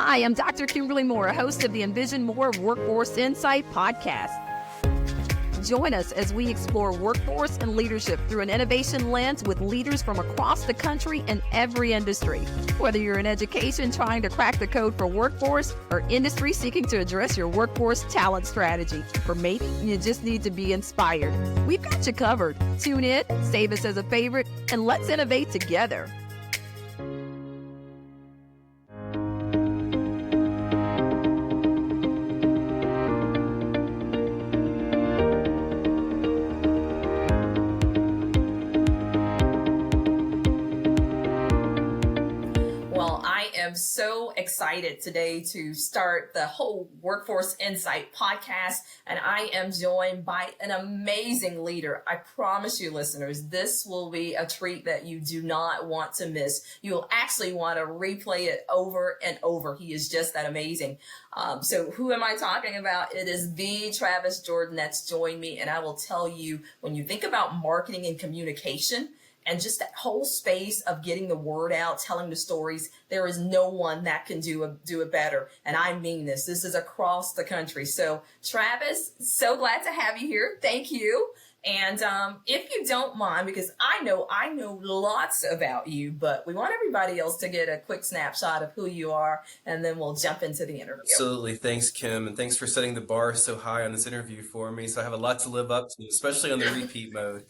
Hi, I'm Dr. Kimberly Moore, host of the Envision More Workforce Insight podcast. Join us as we explore workforce and leadership through an innovation lens with leaders from across the country in every industry. Whether you're in education trying to crack the code for workforce or industry seeking to address your workforce talent strategy, or maybe you just need to be inspired, we've got you covered. Tune in, save us as a favorite, and let's innovate together. I'm so excited today to start the whole Workforce Insight podcast, and I am joined by an amazing leader. I promise you, listeners, this will be a treat that you do not want to miss. You'll actually want to replay it over and over. He is just that amazing. So who am I talking about? It is the Travis Jordan that's joined me, and I will tell you, when you think about marketing and communication, and just that whole space of getting the word out, telling the stories, there is no one that can do it better. And I mean this. This is across the country. So Travis, so glad to have you here. Thank you. And if you don't mind, because I know lots about you, but we want everybody else to get a quick snapshot of who you are, and then we'll jump into the interview. Absolutely. Thanks, Kim. And thanks for setting the bar so high on this interview for me. So I have a lot to live up to, especially on the repeat mode.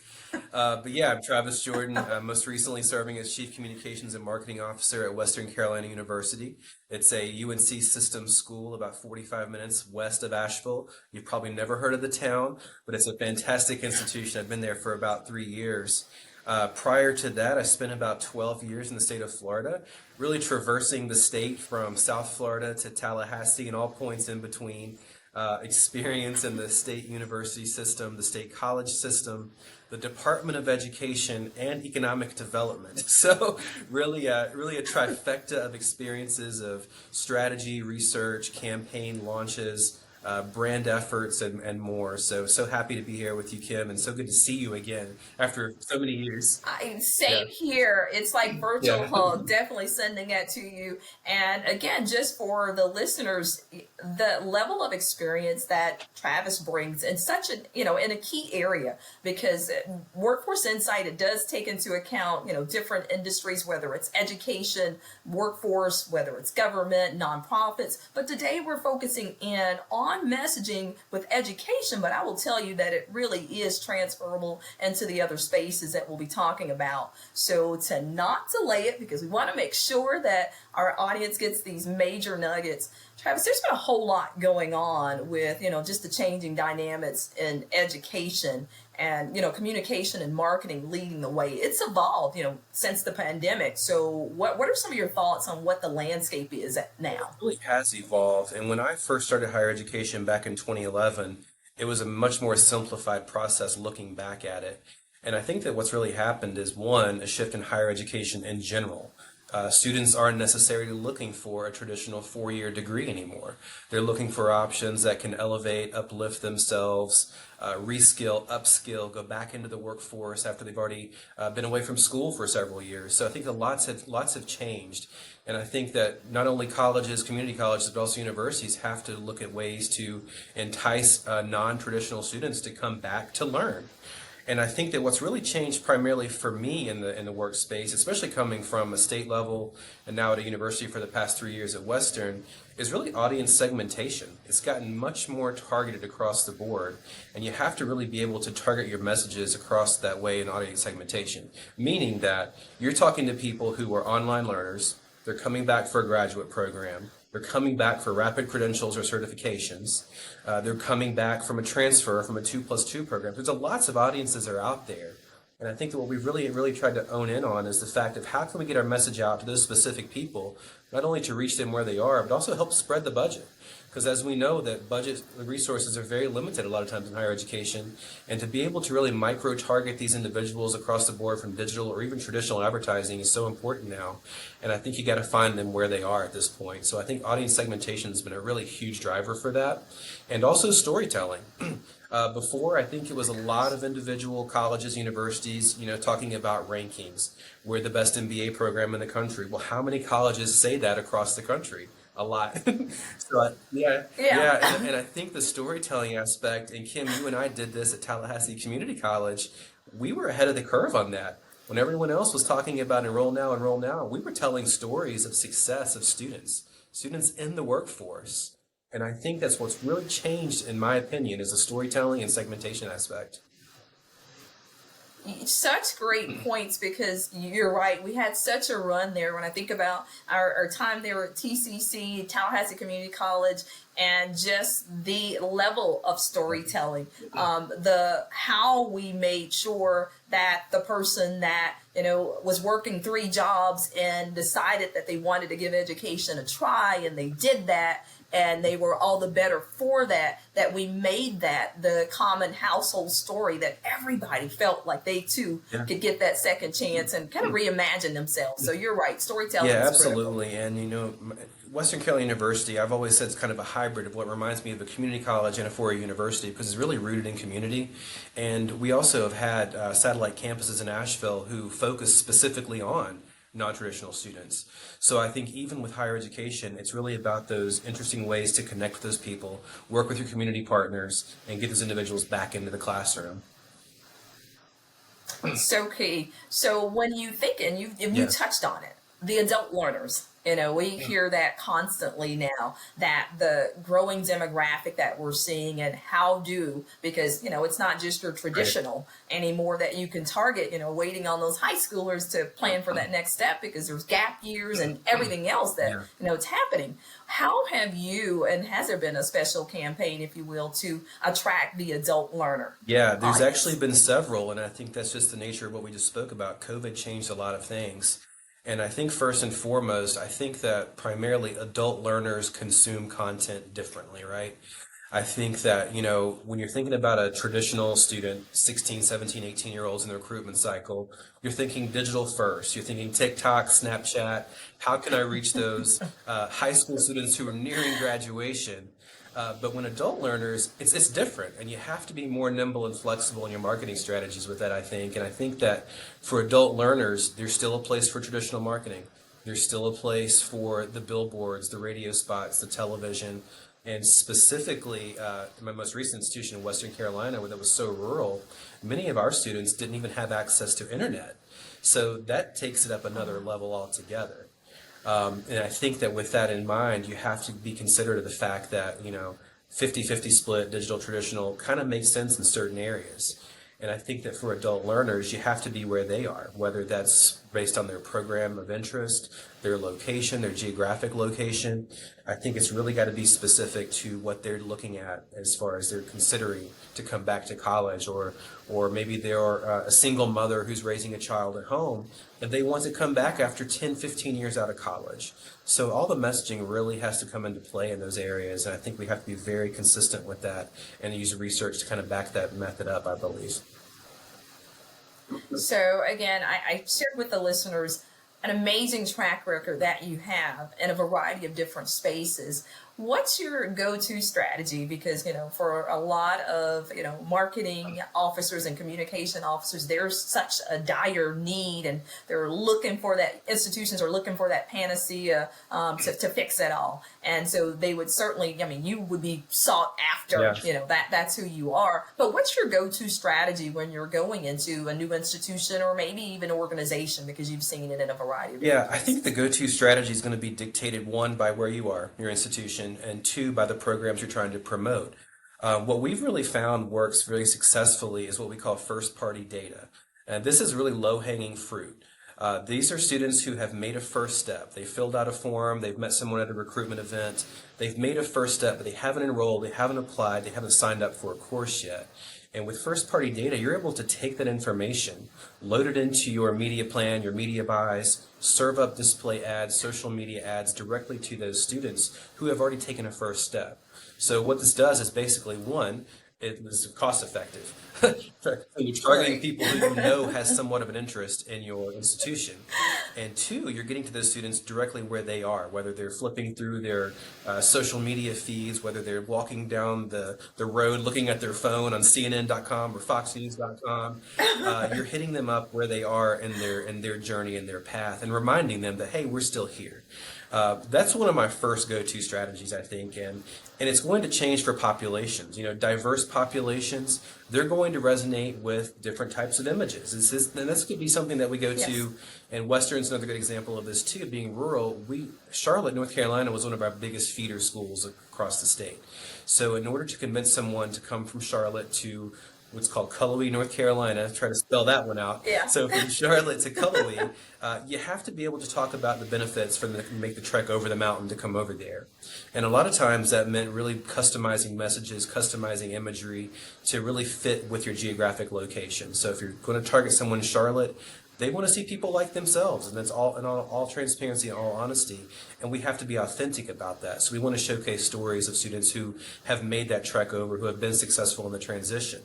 But yeah, I'm Travis Jordan, most recently serving as Chief Communications and Marketing Officer at Western Carolina University. It's a UNC systems school about 45 minutes west of Asheville. You've probably never heard of the town, but it's a fantastic institution. I've been there for about 3 years. Prior to that, I spent about 12 years in the state of Florida, really traversing the state from South Florida to Tallahassee and all points in between. Experience in the state university system, the state college system, the Department of Education, and economic development. So really a trifecta of experiences of strategy, research, campaign launches, brand efforts, and more. So happy to be here with you, Kim, and so good to see you again after so many years. Same here. It's like virtual hug, definitely sending that to you. And again, just for the listeners, the level of experience that Travis brings in such in a key area, because Workforce Insight, it does take into account, different industries, whether it's education, workforce, whether it's government, nonprofits. But today we're focusing in on messaging with education, but I will tell you that it really is transferable into the other spaces that we'll be talking about. So to not delay it, because we want to make sure that our audience gets these major nuggets. Travis, there's been a whole lot going on with, just the changing dynamics in education and, communication and marketing leading the way. It's evolved, since the pandemic. So what are some of your thoughts on what the landscape is now? It really has evolved. And when I first started higher education back in 2011, it was a much more simplified process looking back at it. And I think that what's really happened is, one, a shift in higher education in general. Students aren't necessarily looking for a traditional 4-year degree anymore. They're looking for options that can elevate, uplift themselves, reskill, upskill, go back into the workforce after they've already been away from school for several years. So I think that lots have changed. And I think that not only colleges, community colleges, but also universities have to look at ways to entice non-traditional students to come back to learn. And I think that what's really changed primarily for me in the workspace, especially coming from a state level and now at a university for the past 3 years at Western, is really audience segmentation. It's gotten much more targeted across the board, and you have to really be able to target your messages across that way in audience segmentation, meaning that you're talking to people who are online learners, they're coming back for a graduate program, they're coming back for rapid credentials or certifications. They're coming back from a transfer from a 2+2 program. There's lots of audiences that are out there. And I think that what we've really tried to own in on is the fact of how can we get our message out to those specific people, not only to reach them where they are, but also help spread the budget. Because as we know that budget resources are very limited a lot of times in higher education, and to be able to really micro-target these individuals across the board from digital or even traditional advertising is so important now. And I think you got to find them where they are at this point. So I think audience segmentation has been a really huge driver for that. And also storytelling. Before, I think it was a lot of individual colleges, universities, talking about rankings. We're the best MBA program in the country. Well, how many colleges say that across the country? a lot. Yeah, Yeah. yeah, and I think the storytelling aspect, and Kim, you and I did this at Tallahassee Community College. We were ahead of the curve on that. When everyone else was talking about enroll now, we were telling stories of success of students in the workforce. And I think that's what's really changed, in my opinion, is the storytelling and segmentation aspect. Such great points, because you're right. We had such a run there. When I think about our time there at TCC, Tallahassee Community College, and just the level of storytelling, the how we made sure that the person that was working three jobs and decided that they wanted to give education a try, and they did that, and they were all the better for that, that we made that the common household story, that everybody felt like they too Yeah. could get that second chance and kind of reimagine themselves. So you're right, storytelling Yeah, is critical. absolutely. And Western Carolina University, I've always said it's kind of a hybrid of what reminds me of a community college and a four-year university, because it's really rooted in community. And we also have had satellite campuses in Asheville who focus specifically on non-traditional students. So I think even with higher education, it's really about those interesting ways to connect with those people, work with your community partners, and get those individuals back into the classroom. So key. So when you think, and you Yeah. touched on it, the adult learners. We hear that constantly now, that the growing demographic that we're seeing, and how do, because it's not just your Right. traditional anymore that you can target, waiting on those high schoolers to plan for that next step, because there's gap years and everything else that Yeah. it's happening. How have you, and has there been a special campaign, if you will, to attract the adult learner Yeah, there's actually audience? been several, and I think that's just the nature of what we just spoke about. COVID changed a lot of things. And I think first and foremost, I think that primarily adult learners consume content differently, right? I think that, when you're thinking about a traditional student, 16, 17, 18-year-olds in the recruitment cycle, you're thinking digital first. You're thinking TikTok, Snapchat. How can I reach those high school students who are nearing graduation? But when adult learners, it's different, and you have to be more nimble and flexible in your marketing strategies with that, I think. And I think that for adult learners, there's still a place for traditional marketing. There's still a place for the billboards, the radio spots, the television, and specifically in my most recent institution in Western Carolina, where that was so rural, many of our students didn't even have access to internet. So that takes it up another level altogether. And I think that with that in mind, you have to be considerate of the fact that, 50-50 split, digital traditional, kind of makes sense in certain areas. And I think that for adult learners, you have to be where they are, whether that's based on their program of interest, their location, their geographic location. I think it's really got to be specific to what they're looking at as far as they're considering to come back to college, or maybe they're a single mother who's raising a child at home and they want to come back after 10, 15 years out of college. So all the messaging really has to come into play in those areas, and I think we have to be very consistent with that and use research to kind of back that method up, I believe. So again, I shared with the listeners an amazing track record that you have in a variety of different spaces. What's your go-to strategy? Because, for a lot of, marketing officers and communication officers, there's such a dire need, and they're looking for that, institutions are looking for that panacea to fix it all. And so they would certainly, you would be sought after, Yeah. that's who you are. But what's your go-to strategy when you're going into a new institution, or maybe even organization, because you've seen it in a variety of Yeah, different I think places? the go-to strategy is going to be dictated, one, by where you are, your institution, and two, by the programs you're trying to promote. What we've really found works very successfully is what we call first-party data. And this is really low-hanging fruit. These are students who have made a first step. They filled out a form, they've met someone at a recruitment event, they've made a first step, but they haven't enrolled, they haven't applied, they haven't signed up for a course yet. And with first party data, you're able to take that information, load it into your media plan, your media buys, serve up display ads, social media ads directly to those students who have already taken a first step. So what this does is basically, one, it is cost effective. So you're targeting Right. people who you know has somewhat of an interest in your institution. And two, you're getting to those students directly where they are, whether they're flipping through their social media feeds, whether they're walking down the road looking at their phone on CNN.com or FoxNews.com. You're hitting them up where they are in their journey and their path, and reminding them that, hey, we're still here. That's one of my first go-to strategies, I think, and it's going to change for populations. Diverse populations, they're going to resonate with different types of images. And this could be something that we go to, and Western's another good example of this too. Being rural, Charlotte, North Carolina, was one of our biggest feeder schools across the state. So in order to convince someone to come from Charlotte to what's called Cullowhee, North Carolina. Try to spell that one out. Yeah. So from Charlotte to Cullowhee, you have to be able to talk about the benefits for them to make the trek over the mountain to come over there. And a lot of times that meant really customizing messages, customizing imagery to really fit with your geographic location. So if you're going to target someone in Charlotte, they want to see people like themselves, and that's all in all transparency and all honesty. And we have to be authentic about that. So we want to showcase stories of students who have made that trek over, who have been successful in the transition.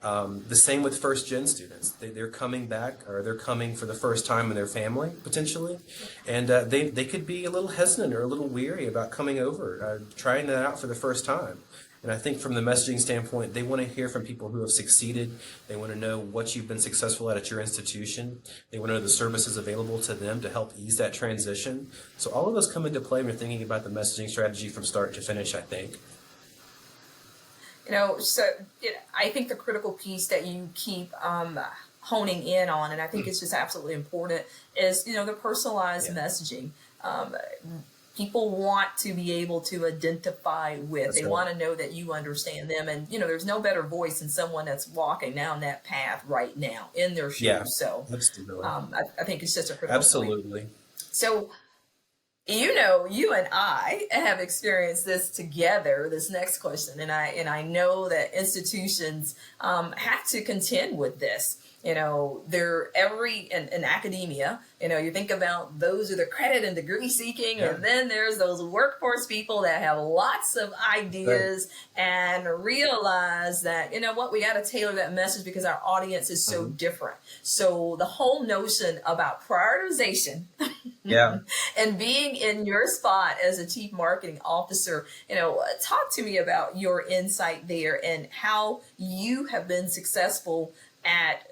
The same with first-gen students. They're coming back, or they're coming for the first time in their family, potentially, and they could be a little hesitant or a little weary about coming over, trying that out for the first time. And I think from the messaging standpoint, they want to hear from people who have succeeded. They want to know what you've been successful at your institution. They want to know the services available to them to help ease that transition. So all of those come into play when you're thinking about the messaging strategy from start to finish, I think. I think the critical piece that you keep honing in on, and I think it's just absolutely important, is, the personalized messaging. People want to be able to identify with. That's they right. want to know that you understand them, and there's no better voice than someone that's walking down that path right now in their shoes. Yeah, So, absolutely. I think it's just a critical Absolutely. point. So, you and I have experienced this together, this next question, and I know that institutions have to contend with this. They're in academia, you think about those who are the credit and degree seeking, and then there's those workforce people that have lots of ideas and realize that, we got to tailor that message because our audience is so different. So the whole notion about prioritization and being in your spot as a chief marketing officer, talk to me about your insight there and how you have been successful at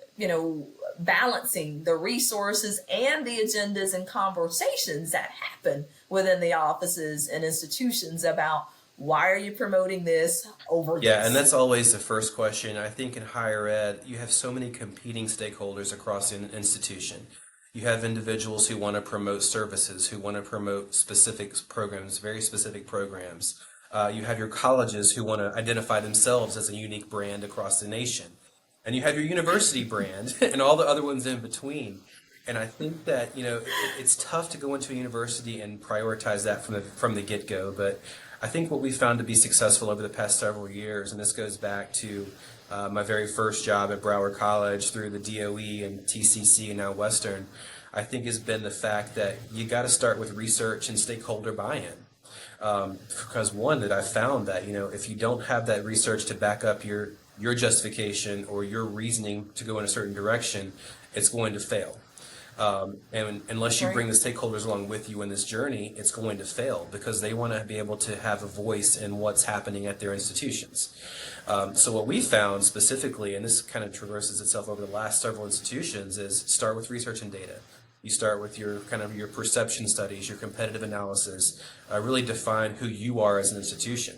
balancing the resources and the agendas and conversations that happen within the offices and institutions about why are you promoting this over this? Yeah, and that's always the first question. I think in higher ed, you have so many competing stakeholders across an institution. You have individuals who want to promote services, who want to promote specific programs, very specific programs. You have your colleges who want to identify themselves as a unique brand across the nation. And you have your university brand and all the other ones in between. And I think that, it's tough to go into a university and prioritize that from the get-go. But I think what we found to be successful over the past several years, and this goes back to my very first job at Broward College through the DOE and TCC and now Western, I think has been the fact that you got to start with research and stakeholder buy-in. Because one, that I found that, if you don't have that research to back up your justification or your reasoning to go in a certain direction, it's going to fail. And unless you bring the stakeholders along with you in this journey, it's going to fail because they want to be able to have a voice in what's happening at their institutions. So what we found specifically, and this kind of traverses itself over the last several institutions, is start with research and data. You start with your perception studies, your competitive analysis, really define who you are as an institution.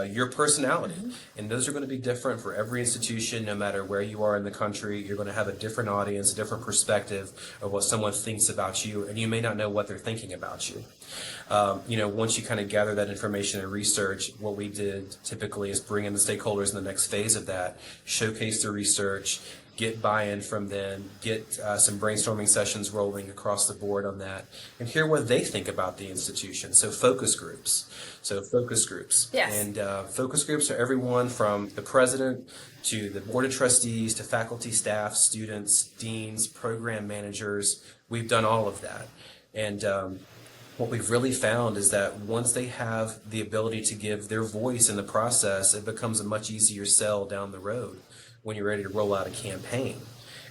Your personality. And those are going to be different for every institution, no matter where you are in the country. You're going to have a different audience, a different perspective of what someone thinks about you, and you may not know what they're thinking about you. Once you kind of gather that information and research, what we did typically is bring in the stakeholders in the next phase of that, showcase the research, get buy-in from them, get some brainstorming sessions rolling across the board on that, and hear what they think about the institution. So focus groups. Yes. And focus groups are everyone from the president to the board of trustees to faculty, staff, students, deans, program managers. We've done all of that. And what we've really found is that once they have the ability to give their voice in the process, it becomes a much easier sell down the road when you're ready to roll out a campaign.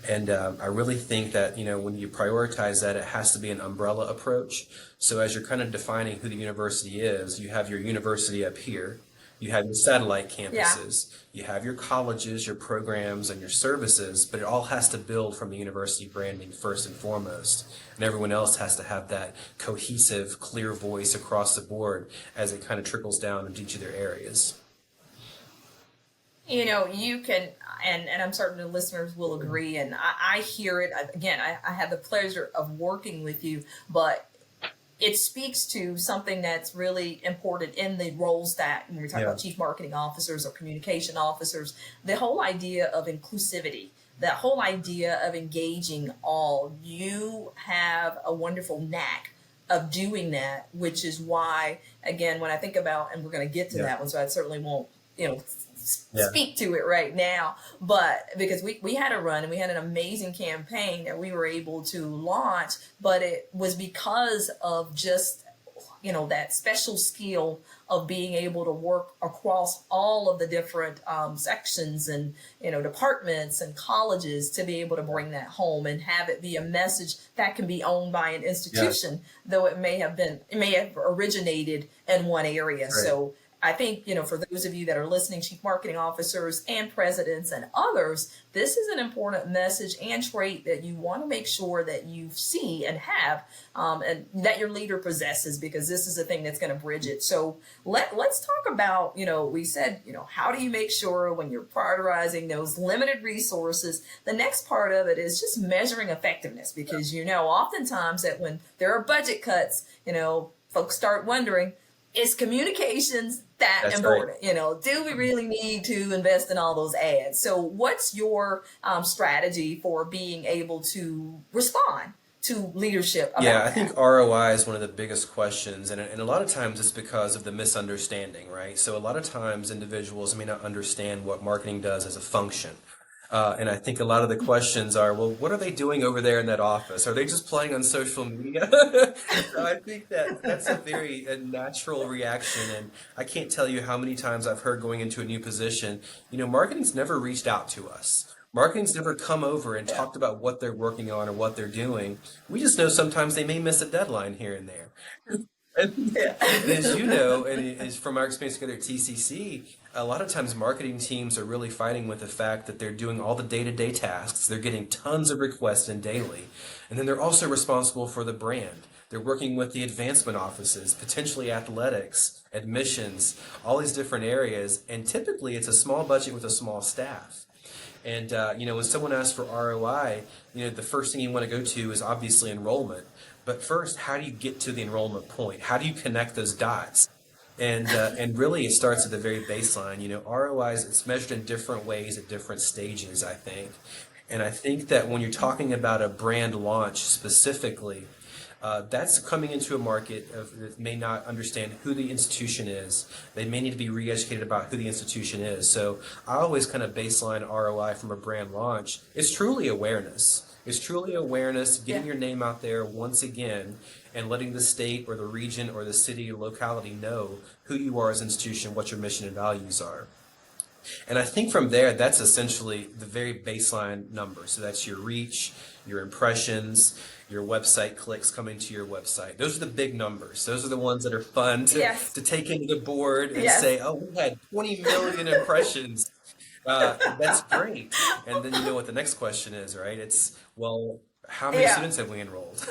And I really think that, when you prioritize that, it has to be an umbrella approach. So as you're kind of defining who the university is, you have your university up here, You have your satellite Yeah. campuses, you have your colleges, your programs, and your services, but it all has to build from the university branding first and foremost. And everyone else has to have that cohesive, clear voice across the board as it kind of trickles down into each of their areas. You can, and I'm certain the listeners will agree, and I hear it again. I have the pleasure of working with you, but it speaks to something that's really important in the roles that when we talk Yeah. about chief marketing officers or communication officers, the whole idea of inclusivity, that whole idea of engaging all. You have a wonderful knack of doing that, which is why, again, when I think about, and we're going to get to Yeah. that one, so I certainly won't, Yeah. speak to it right now, but because we had a run and we had an amazing campaign that we were able to launch, but it was because of just that special skill of being able to work across all of the different sections and departments and colleges to be able to bring that home and have it be a message that can be owned by an institution, though it may have originated in one area. Right. So I think, for those of you that are listening, chief marketing officers and presidents and others, this is an important message and trait that you want to make sure that you see and have, and that your leader possesses, because this is the thing that's going to bridge it. So let's talk about, we said, how do you make sure when you're prioritizing those limited resources? The next part of it is just measuring effectiveness, because, oftentimes that when there are budget cuts, folks start wondering, is communications that That's important? right. Do we really need to invest in all those ads? So what's your strategy for being able to respond to leadership about Yeah, I that? think ROI is one of the biggest questions, and a lot of times it's because of the misunderstanding, right? So a lot of times individuals may not understand what marketing does as a function. And I think a lot of the questions are, well, what are they doing over there in that office? Are they just playing on social media? So I think that that's a natural reaction, and I can't tell you how many times I've heard going into a new position, marketing's never reached out to us. Marketing's never come over and Yeah. talked about what they're working on or what they're doing. We just know sometimes they may miss a deadline here and there. Yeah. And as you know, and as from our experience together at TCC, a lot of times marketing teams are really fighting with the fact that they're doing all the day-to-day tasks. They're getting tons of requests in daily. And then they're also responsible for the brand. They're working with the advancement offices, potentially athletics, admissions, all these different areas. And typically it's a small budget with a small staff. And when someone asks for ROI, the first thing you want to go to is obviously enrollment. But first, how do you get to the enrollment point? How do you connect those dots? And really, it starts at the very baseline. ROIs, it's measured in different ways at different stages, I think. And I think that when you're talking about a brand launch specifically, that's coming into a market that may not understand who the institution is. They may need to be re-educated about who the institution is. So I always kind of baseline ROI from a brand launch. It's truly awareness. It's truly awareness, getting your name out there once again, and letting the state or the region or the city or locality know who you are as an institution, what your mission and values are. And I think from there, that's essentially the very baseline number. So that's your reach, your impressions, your website clicks coming to your website. Those are the big numbers. Those are the ones that are fun Yes. to take into the board and Yes. say, oh, we had 20 million impressions. That's great. And then you know what the next question is, right? It's, well, how many Yeah. students have we enrolled?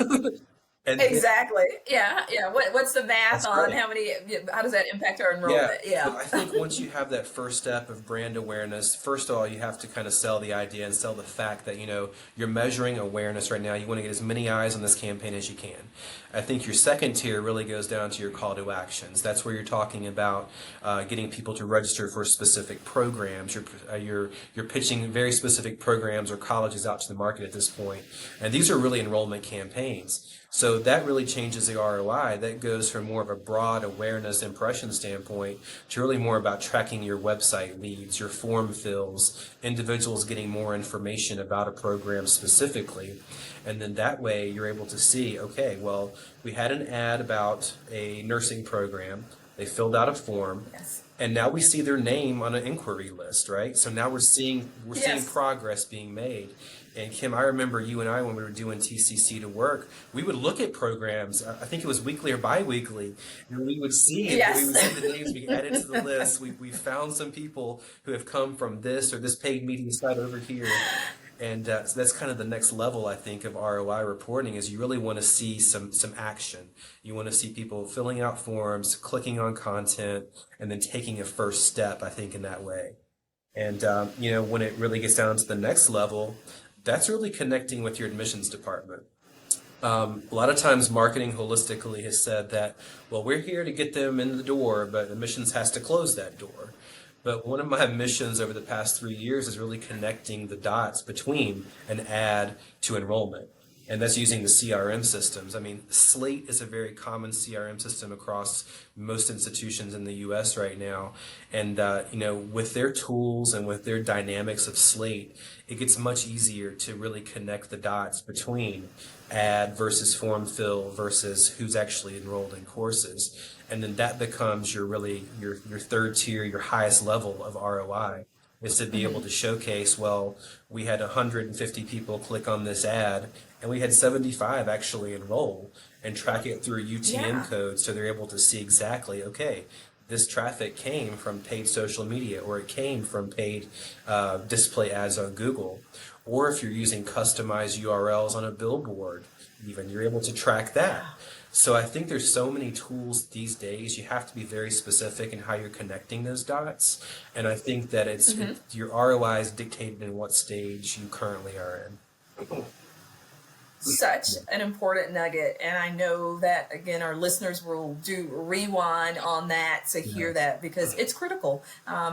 And Exactly. Yeah. Yeah. What's the math that's on right. how does that impact our Yeah, enrollment? so Yeah. I think once you have that first step of brand awareness, first of all, you have to kind of sell the idea and sell the fact that, you're measuring awareness right now. You want to get as many eyes on this campaign as you can. I think your second tier really goes down to your call to actions. That's where you're talking about getting people to register for specific programs. You're pitching very specific programs or colleges out to the market at this point. And these are really enrollment campaigns. So that really changes the ROI. That goes from more of a broad awareness impression standpoint to really more about tracking your website leads, your form fills, individuals getting more information about a program specifically. And then that way you're able to see, okay, well, we had an ad about a nursing program. They filled out a form. Yes. And now we see their name on an inquiry list, right? So now we're seeing Yes. progress being made. And Kim, I remember you and I, when we were doing TCC to work, we would look at programs. I think it was weekly or biweekly, and we Yes. would see the names we added to the list. We found some people who have come from this or this paid media site over here, and so that's kind of the next level, I think, of ROI reporting. Is you really want to see some action. You want to see people filling out forms, clicking on content, and then taking a first step. I think in that way. And when it really gets down to the next level, that's really connecting with your admissions department. A lot of times, marketing holistically has said that, well, we're here to get them in the door, but admissions has to close that door. But one of my missions over the past 3 years is really connecting the dots between an ad to enrollment. And that's using the CRM systems. I mean, Slate is a very common CRM system across most institutions in the US right now. And, with their tools and with their dynamics of Slate, it gets much easier to really connect the dots between ad versus form fill versus who's actually enrolled in courses. And then that becomes your third tier, your highest level of ROI is to be able to showcase, well, we had 150 people click on this ad and we had 75 actually enroll, and track it through a UTM Yeah. code so they're able to see exactly, okay, this traffic came from paid social media or it came from paid display ads on Google. Or if you're using customized URLs on a billboard, even you're able to track that. So I think there's so many tools these days. You have to be very specific in how you're connecting those dots. And I think that your ROI is dictated in what stage you currently are in. Such an important nugget, and I know that again our listeners will do rewind on that to hear that, because it's critical.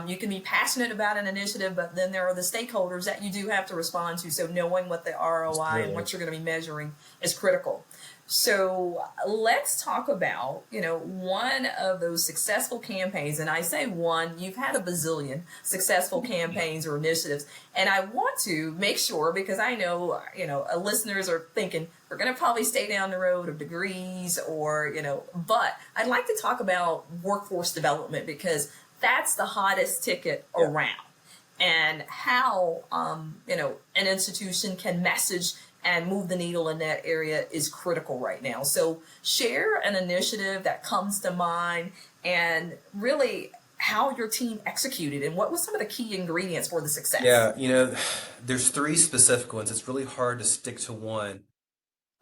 You can be passionate about an initiative, but then there are the stakeholders that you do have to respond to, so knowing what the ROI and what you're going to be measuring is critical. So let's talk about, one of those successful campaigns. And I say one, you've had a bazillion successful campaigns or initiatives. And I want to make sure, because I know, listeners are thinking, we're going to probably stay down the road of degrees but I'd like to talk about workforce development, because that's the hottest ticket around, and how, an institution can message and move the needle in that area is critical right now. So share an initiative that comes to mind, and really how your team executed and what was some of the key ingredients for the success. Yeah, there's three specific ones. It's really hard to stick to one.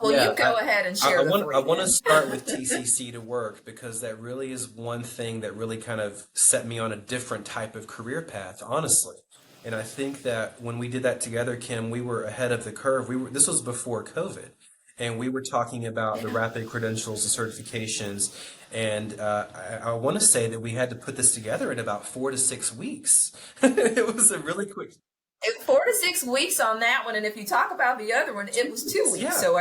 Well, you go ahead and share I the want three. I want to start with TCC to work, because that really is one thing that really kind of set me on a different type of career path, honestly. And I think that when we did that together, Kim, we were ahead of the curve. This was before COVID, and we were talking about the rapid credentials and certifications. And I want to say that we had to put this together in about 4 to 6 weeks. It was a really quick. 4 to 6 weeks on that one, and if you talk about the other one, it was 2 weeks. Yeah. So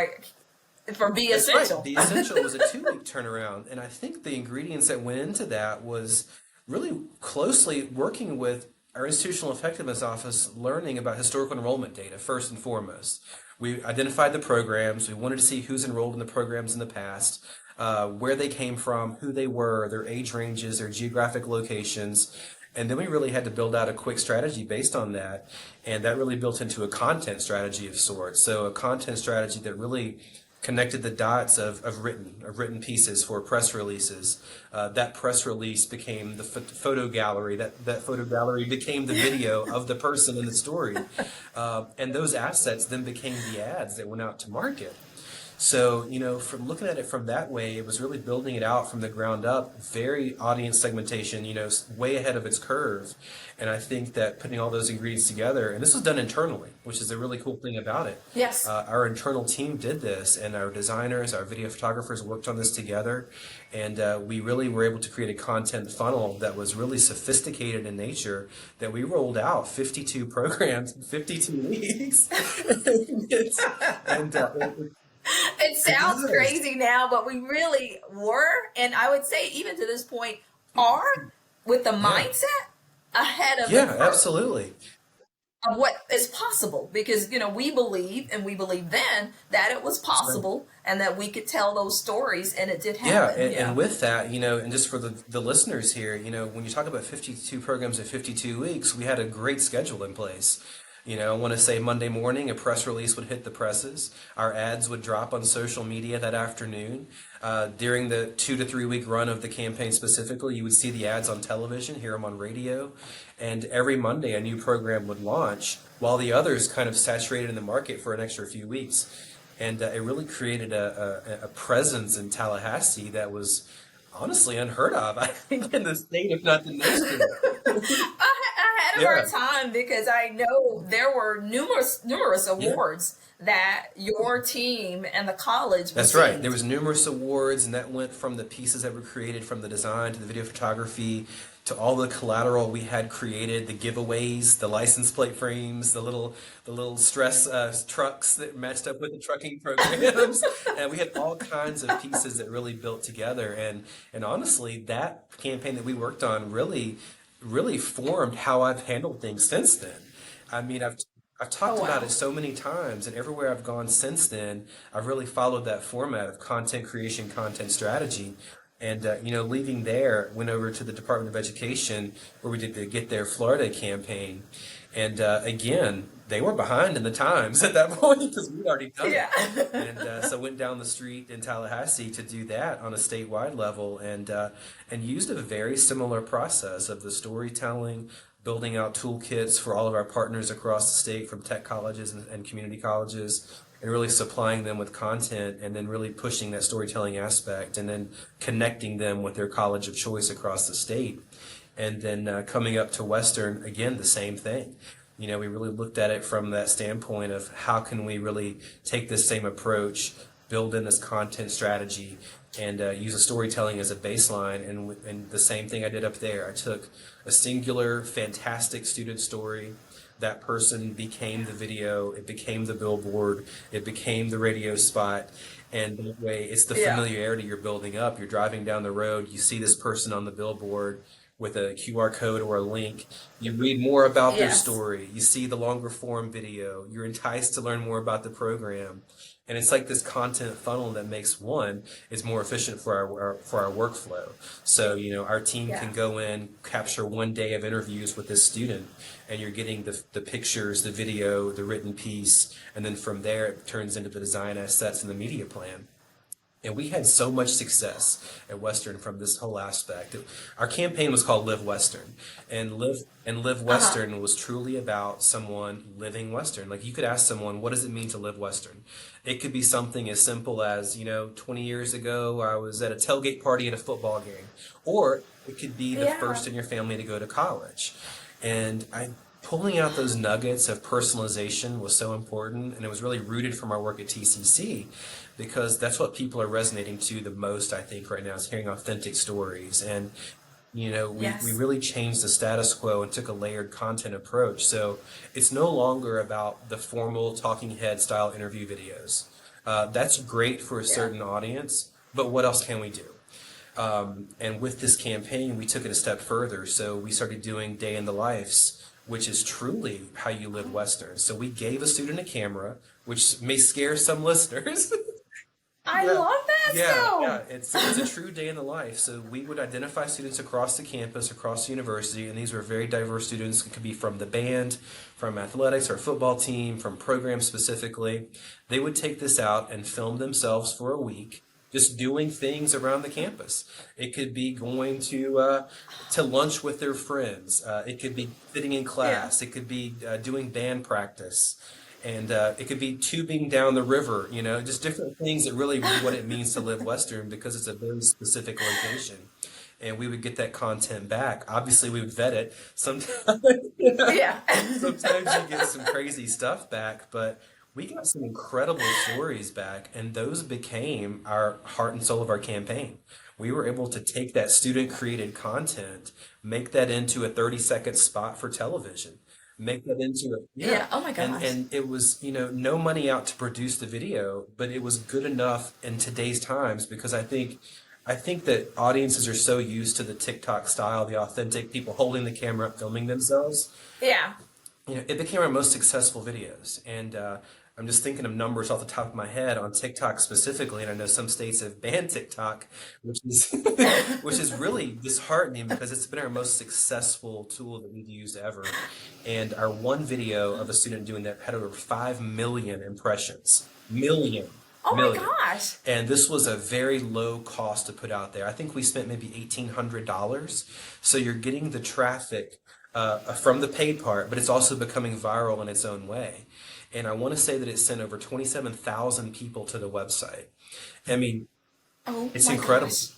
for Be That's Essential. right. Be Essential was a 2-week turnaround. And I think the ingredients that went into that was really closely working with our institutional effectiveness office, learning about historical enrollment data first and foremost. We identified the programs. We wanted to see who's enrolled in the programs in the past, where they came from, who they were, their age ranges, their geographic locations. And then we really had to build out a quick strategy based on that. And that really built into a content strategy of sorts. So a content strategy that really connected the dots of written pieces for press releases. That press release became the photo gallery. That photo gallery became the video of the person in the story. And those assets then became the ads that went out to market. So, from looking at it from that way, it was really building it out from the ground up, very audience segmentation, way ahead of its curve. And I think that putting all those ingredients together, and this was done internally, which is a really cool thing about it. Yes. Our internal team did this, and our designers, our video photographers worked on this together. And we really were able to create a content funnel that was really sophisticated in nature, that we rolled out 52 programs in 52 weeks. and It sounds crazy now, but we really were, and I would say even to this point, are, with the mindset ahead of the curve absolutely. of what is possible, because we believe, and we believed then, that it was possible and that we could tell those stories, and it did happen. And with that, and just for the listeners here, when you talk about 52 programs in 52 weeks, we had a great schedule in place. I want to say Monday morning, a press release would hit the presses. Our ads would drop on social media that afternoon. During the 2 to 3 week run of the campaign specifically, you would see the ads on television, hear them on radio, and every Monday a new program would launch while the others kind of saturated in the market for an extra few weeks. And it really created a presence in Tallahassee that was honestly unheard of, I think, in the state, if not the nation. I had a Yeah. hard time because I know there were numerous Yeah. awards that your team and the college That's right. There received. was numerous awards, and that went from the pieces that were created, from the design to the video photography to all the collateral we had created, the giveaways, the license plate frames, the little stress trucks that matched up with the trucking programs, and we had all kinds of pieces that really built together. And honestly, that campaign that we worked on really formed how I've handled things since then. I mean, I've Oh talked about it wow. so many times, and everywhere I've gone since then, I've really followed that format of content creation, content strategy. And leaving there, went over to the Department of Education where we did the Get There Florida campaign. And again, they were behind in the times at that point because we'd already done it. Yeah. And so went down the street in Tallahassee to do that on a statewide level, and used a very similar process of the storytelling, building out toolkits for all of our partners across the state from tech colleges and community colleges, and really supplying them with content, and then really pushing that storytelling aspect, and then connecting them with their college of choice across the state. And then coming up to Western, again, the same thing. We really looked at it from that standpoint of how can we really take this same approach, build in this content strategy, and use a storytelling as a baseline. And the same thing I did up there. I took a singular, fantastic student story. That person became the video, it became the billboard, it became the radio spot. And that way, it's the Yeah. familiarity you're building up. You're driving down the road, you see this person on the billboard with a QR code or a link. You read more about their Yes. story, you see the longer form video, you're enticed to learn more about the program. And it's like this content funnel that makes one, it's more efficient for our workflow. So, our team Yeah. can go in, capture one day of interviews with this student, and you're getting the pictures, the video, the written piece, and then from there it turns into the design assets and the media plan. And we had so much success at Western from this whole aspect. Our campaign was called Live Western, and Live Uh-huh. Western was truly about someone living Western. Like, you could ask someone, what does it mean to live Western? It could be something as simple as, 20 years ago I was at a tailgate party at a football game, or it could be the Yeah. first in your family to go to college. And I pulling out those nuggets of personalization was so important, and it was really rooted from our work at TCC, because that's what people are resonating to the most, I think, right now, is hearing authentic stories. And we Yes. really changed the status quo and took a layered content approach. So it's no longer about the formal talking head style interview videos. That's great for a Yeah. certain audience, but what else can we do? And with this campaign, we took it a step further. So we started doing day in the lives, which is truly how you live Western. So we gave a student a camera, which may scare some listeners. I Yeah, love that yeah. so. It's a true day in the life. So we would identify students across the campus, across the university, and these were very diverse students. It could be from the band, from athletics or football team, from programs specifically. They would take this out and film themselves for a week, just doing things around the campus. It could be going to lunch with their friends. It could be sitting in Yeah. class. It could be doing band practice. And it could be tubing down the river, just different things that really what it means to live Western, because it's a very specific location. And we would get that content back. Obviously, we would vet it. Sometimes, Yeah. sometimes you get some crazy stuff back, but we got some incredible stories back, and those became our heart and soul of our campaign. We were able to take that student created content, make that into a 30-second spot for television, make that into a, yeah. Yeah. Oh my And gosh. and it was, no money out to produce the video, but it was good enough in today's times, because I think that audiences are so used to the TikTok style, the authentic people holding the camera up, filming themselves. Yeah. It became our most successful videos. And I'm just thinking of numbers off the top of my head on TikTok specifically, and I know some states have banned TikTok, which is which is really disheartening because it's been our most successful tool that we've used ever. And our one video of a student doing that had over 5 million impressions. Million. Oh my Million. gosh. And this was a very low cost to put out there. I think we spent maybe $1,800. So you're getting the traffic from the paid part, but it's also becoming viral in its own way. And I want to say that it sent over 27,000 people to the website. I mean, Oh it's my incredible. gosh.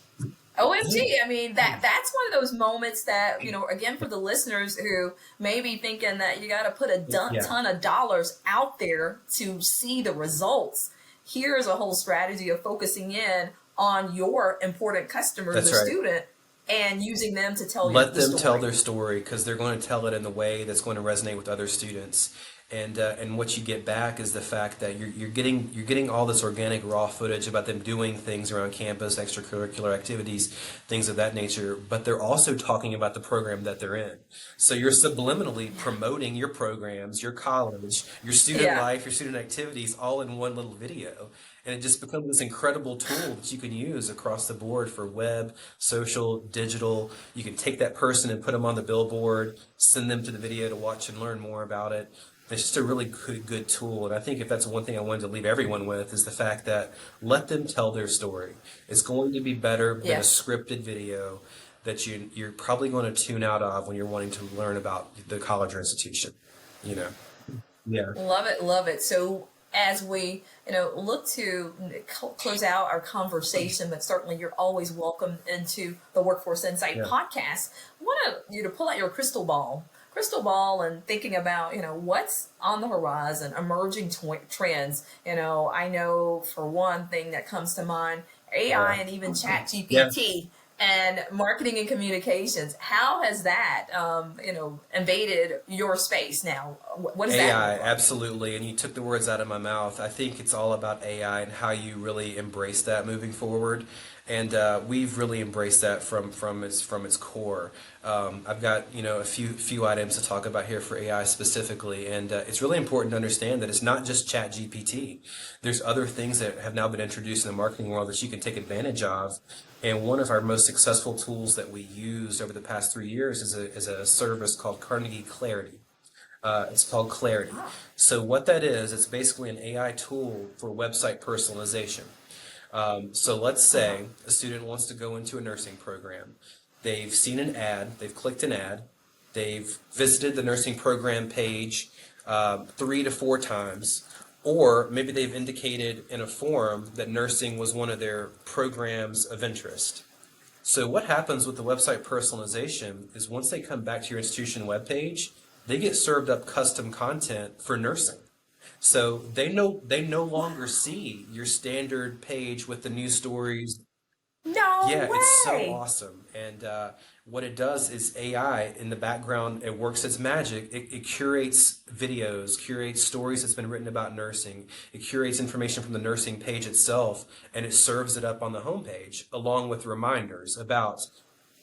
OMG. I mean, that's one of those moments that, again, for the listeners who may be thinking that you got to put a Yeah, ton of dollars out there to see the results. Here's a whole strategy of focusing in on your important customers, that's the right. student, and using them to tell you Let the them tell story. their story because they're going to tell it in the way that's going to resonate with other students. And what you get back is the fact that you're getting all this organic raw footage about them doing things around campus, extracurricular activities, things of that nature. But they're also talking about the program that they're in. So you're subliminally promoting your programs, your college, your student Yeah. life, your student activities, all in one little video. And it just becomes this incredible tool that you can use across the board for web, social, digital. You can take that person and put them on the billboard, send them to the video to watch and learn more about it. It's just a really good tool. And I think if that's one thing I wanted to leave everyone with is the fact that let them tell their story. It's going to be better than a Yes. scripted video that you're probably going to tune out of when you're wanting to learn about the college or institution. You know? Yeah. Love it, love it. So as we, look to close out our conversation, but certainly you're always welcome into the Workforce Insight Yeah. podcast. I want you to pull out your crystal ball, and thinking about, what's on the horizon, emerging trends. I know for one thing that comes to mind, AI Yeah. and even Chat Yeah. GPT and marketing and communications. How has that, invaded your space now? What does that AI, look like? absolutely. And you took the words out of my mouth. I think it's all about AI and how you really embrace that moving forward. And we've really embraced that from its core. I've got a few items to talk about here for AI specifically, and it's really important to understand that it's not just Chat GPT. There's other things that have now been introduced in the marketing world that you can take advantage of. And one of our most successful tools that we used over the past 3 years is a service called Carnegie Clarity. It's called Clarity. Ah, So what that is, it's basically an AI tool for website personalization. So let's uh-huh. say a student wants to go into a nursing program. They've seen an ad, they've clicked an ad, they've visited the nursing program page 3 to 4 times, or maybe they've indicated in a form that nursing was one of their programs of interest. So what happens with the website personalization is once they come back to your institution webpage, they get served up custom content for nursing. So they no longer see your standard page with the news stories. No Yeah, it's so way. awesome. And what it does is AI in the background, it works its magic. It curates videos, curates stories that's been written about nursing. It curates information from the nursing page itself, and it serves it up on the homepage along with reminders about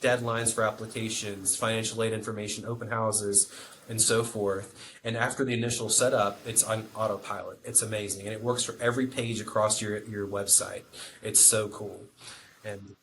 deadlines for applications, financial aid information, open houses, and so forth. And after the initial setup, it's on autopilot. It's amazing. And it works for every page across your website. It's so cool. And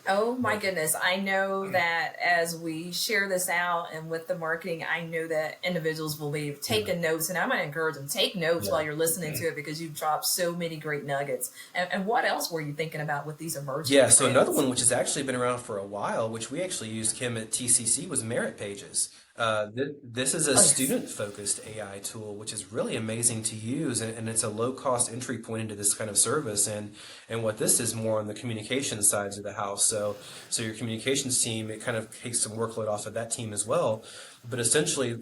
Oh my yeah, goodness. I know that as we share this out and with the marketing, I know that individuals will be yeah, taking notes, and I'm going to encourage them, take notes yeah. while you're listening to it because you've dropped so many great nuggets. And what else were you thinking about with these emerging Yeah, so another trends? one which has actually been around for a while, which we actually used Kim at TCC, was merit pages. This is a Oh, yes. student-focused AI tool, which is really amazing to use, and it's a low-cost entry point into this kind of service. And what this is more on the communication sides of the house. So your communications team, it kind of takes some workload off of that team as well. But essentially,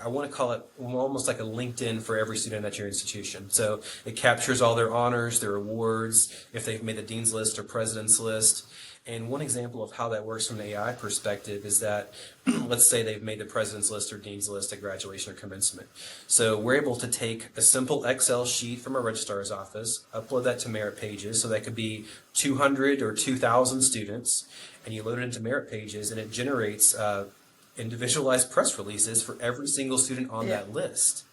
I want to call it almost like a LinkedIn for every student at your institution. So it captures all their honors, their awards, if they've made the dean's list or president's list. And one example of how that works from an AI perspective is that, let's say they've made the president's list or dean's list at graduation or commencement. So we're able to take a simple Excel sheet from a registrar's office, upload that to Merit Pages, so that could be 200 or 2,000 students, and you load it into Merit Pages, and it generates individualized press releases for every single student on Yeah. that list.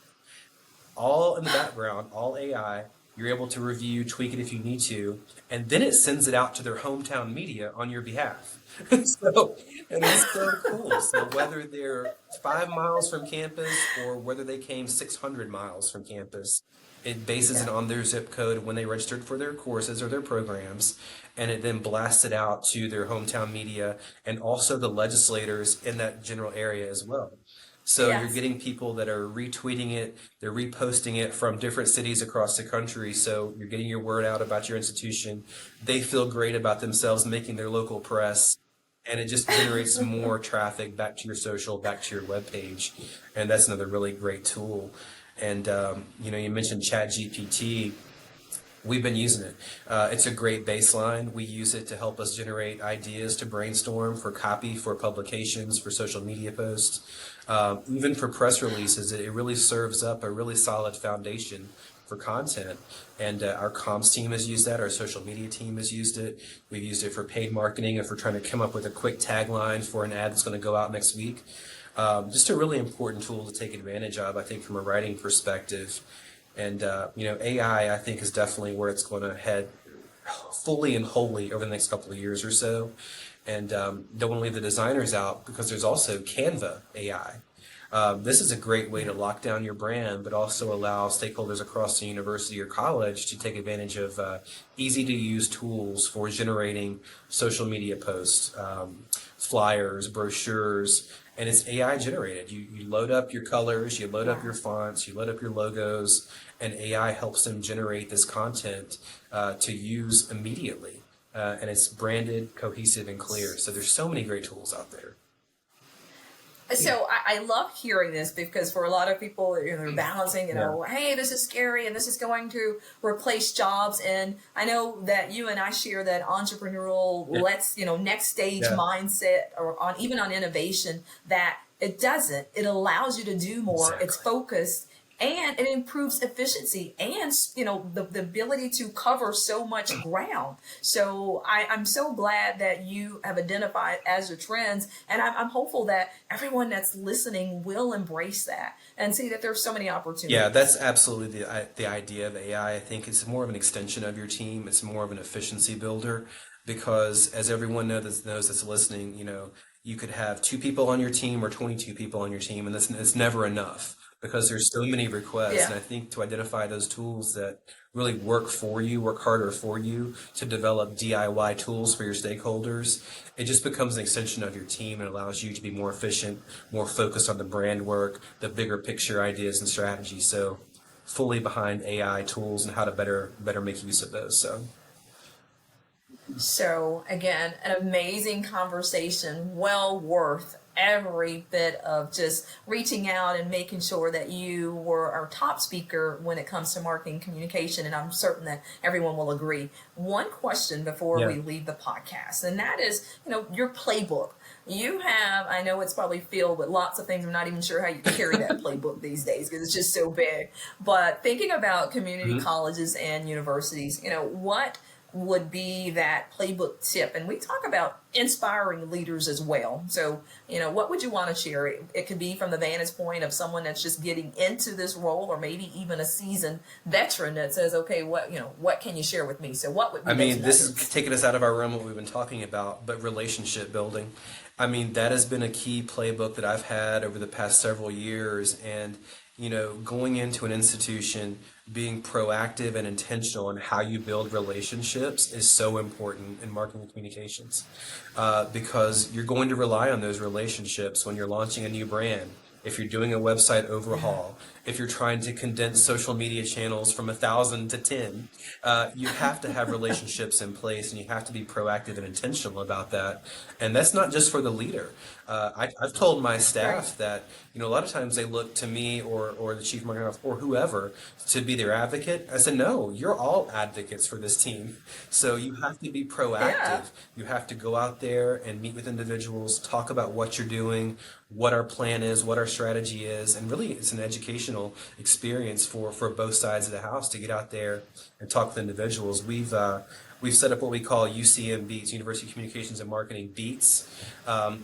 all in the background, all AI. You're able to review, tweak it if you need to, and then it sends it out to their hometown media on your behalf. So, and it's so cool. So whether they're 5 miles from campus or whether they came 600 miles from campus, it bases it Yeah. on their zip code when they registered for their courses or their programs, and it then blasts it out to their hometown media and also the legislators in that general area as well. So you're Yes. getting people that are retweeting it, they're reposting it from different cities across the country. So you're getting your word out about your institution. They feel great about themselves making their local press, and it just generates more traffic back to your social, back to your web page. And that's another really great tool. And you mentioned ChatGPT. We've been using it. It's a great baseline. We use it to help us generate ideas to brainstorm for copy, for publications, for social media posts, even for press releases. It really serves up a really solid foundation for content. And our comms team has used that. Our social media team has used it. We've used it for paid marketing if we're trying to come up with a quick tagline for an ad that's going to go out next week. Just a really important tool to take advantage of, I think, from a writing perspective. And AI, I think, is definitely where it's going to head fully and wholly over the next couple of years or so. And don't want to leave the designers out because there's also Canva AI. This is a great way to lock down your brand, but also allow stakeholders across the university or college to take advantage of easy to use tools for generating social media posts, flyers, brochures, and it's AI generated. You load up your colors, you load up your fonts, you load up your logos, and AI helps them generate this content to use immediately. And it's branded, cohesive, and clear. So there's so many great tools out there. So I love hearing this because for a lot of people, they're balancing, Yeah. hey, this is scary and this is going to replace jobs. And I know that you and I share that entrepreneurial, Yeah. next stage Yeah. mindset, or even on innovation, that it doesn't. It allows you to do more. It's Exactly. focused. And it improves efficiency and the ability to cover so much ground. So I'm so glad that you have identified as your trends, and I'm hopeful that everyone that's listening will embrace that and see that there's so many Yeah, opportunities. that's absolutely the idea of AI. I think it's more of an extension of your team. It's more of an efficiency builder because, as everyone knows that's listening, you could have 2 people on your team or 22 people on your team, and it's never enough because there's so many requests. Yeah. And I think to identify those tools that really work for you, work harder for you, to develop DIY tools for your stakeholders, it just becomes an extension of your team and allows you to be more efficient, more focused on the brand work, the bigger picture ideas and strategies. So fully behind AI tools and how to better make use of those. So So, again, an amazing conversation, well worth every bit of just reaching out and making sure that you were our top speaker when it comes to marketing communication. And I'm certain that everyone will agree. One question before yeah. we leave the podcast, and that is, your playbook. You have, I know it's probably filled with lots of things. I'm not even sure how you carry that playbook these days because it's just so big. But thinking about community Mhm. colleges and universities, what would be that playbook tip? And we talk about inspiring leaders as well. So, what would you want to share? It could be from the vantage point of someone that's just getting into this role, or maybe even a seasoned veteran that says, okay, what can you share with me? So what would be I those mean, this is nuggets? taking us out of our realm what we've been talking about, but relationship building. I mean, that has been a key playbook that I've had over the past several years. And, going into an institution, being proactive and intentional in how you build relationships is so important in marketing communications because you're going to rely on those relationships when you're launching a new brand. If you're doing a website overhaul, if you're trying to condense social media channels from 1,000 to 10, you have to have relationships in place and you have to be proactive and intentional about that. And that's not just for the leader. I've told my Right. staff that, a lot of times they look to me or the chief marketing officer or whoever to be their advocate. I said, no, you're all advocates for this team. So you have to be Yeah. proactive. You have to go out there and meet with individuals, talk about what you're doing, what our plan is, what our strategy is, and really it's an educational experience for both sides of the house to get out there and talk with individuals. We've we've set up what we call UCM beats, University Communications and Marketing beats,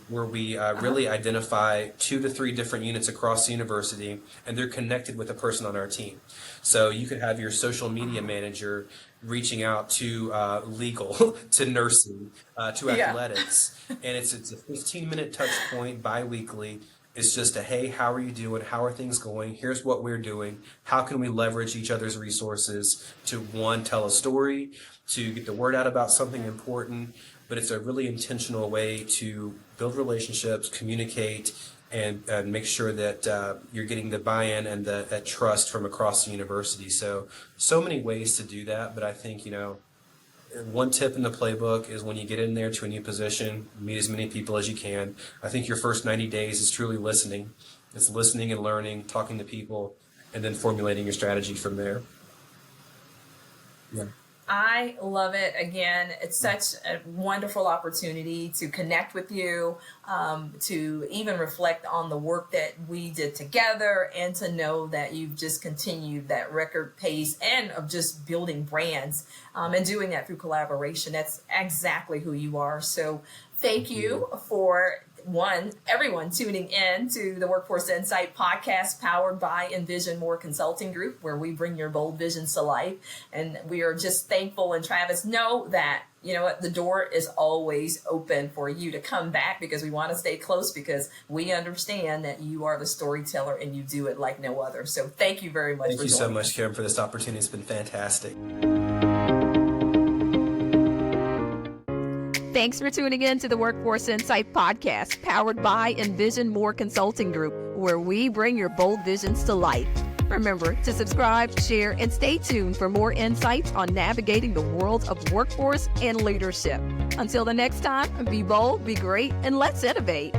where we really identify 2 to 3 different units across the university, and they're connected with a person on our team. So you could have your social media manager reaching out to legal, to nursing, to athletics, and it's a 15-minute touch point bi-weekly. It's just a, hey, how are you doing? How are things going? Here's what we're doing. How can we leverage each other's resources to, one, tell a story, to get the word out about something important, but it's a really intentional way to build relationships, communicate, and make sure that you're getting the buy-in and that trust from across the university. So many ways to do that, but I think, one tip in the playbook is when you get in there to a new position, meet as many people as you can. I think your first 90 days is truly listening. It's listening and learning, talking to people, and then formulating your strategy from there. Yeah. I love it. Again, it's such a wonderful opportunity to connect with you, to even reflect on the work that we did together, and to know that you've just continued that record pace and of just building brands and doing that through collaboration. That's exactly who you are. So thank you for everyone tuning in to the Workforce Insight podcast powered by Envision More Consulting Group, where we bring your bold visions to life. And we are just thankful. And Travis, know that, the door is always open for you to come back, because we want to stay close, because we understand that you are the storyteller and you do it like no other. So thank you very much. Thank you so much, Karen, for this opportunity. It's been fantastic. Thanks for tuning in to the Workforce Insight podcast, powered by Envision More Consulting Group, where we bring your bold visions to life. Remember to subscribe, share, and stay tuned for more insights on navigating the world of workforce and leadership. Until the next time, be bold, be great, and let's innovate.